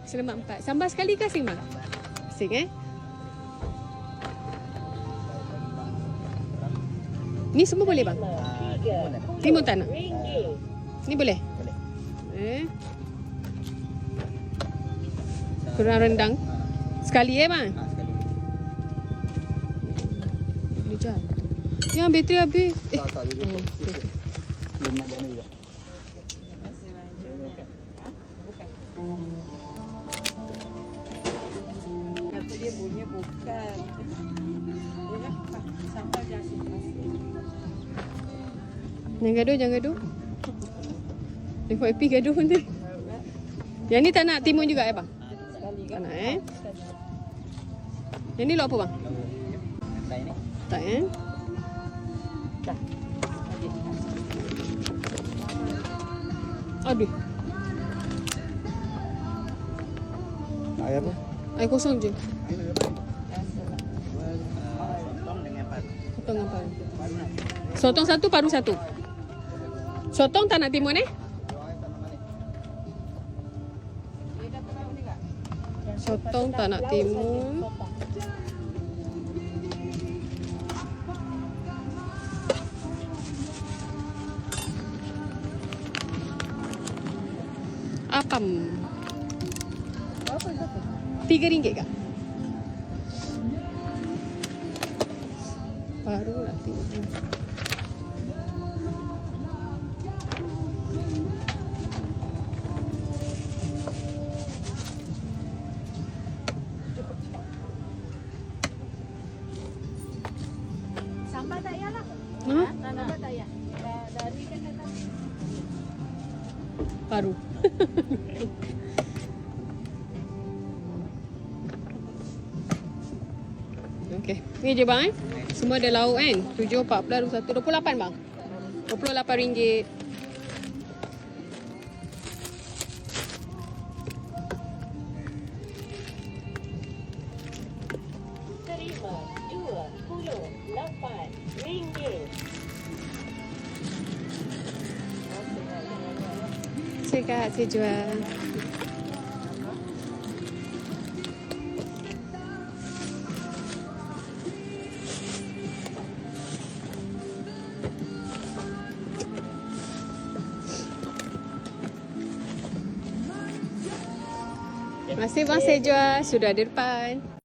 Nasi lemak 4. Sambal sekali ke asing bang? Asing Ni semua boleh bang? Timun tak nak? Ni boleh? Boleh. Kurang rendang. Sekali bang? Sekali. Boleh je. Yang bateri habis. Tak juga. Belum nak jadi juga. Kata dia bunyi bukan. Sampai dia asyik. Jangan gaduh. FYP gaduh nanti. Yang ni tak nak timun juga bang? Sekali Tak kan? nak Yang ni lauk apa bang? Tak ini. Tak Dah. Aduh. Air apa? Air kosong je. Sotong dengan paru. Sotong apa? Sotong satu, paru satu. Sotong tak nak timun Sotong tak nak timun. Apam. Berapa satu? RM3 kah? Baru lah timun. Sambal tak payah lah. Ha? Sambal tak payah. Dari kan datang. Paru. Okey. Ni je bang Semua ada lauk kan. 7, 14, 21, 28 bang. RM28. Terima RM28. Cakap saya jual. Terima kasih bang saya jual. Sudah di depan.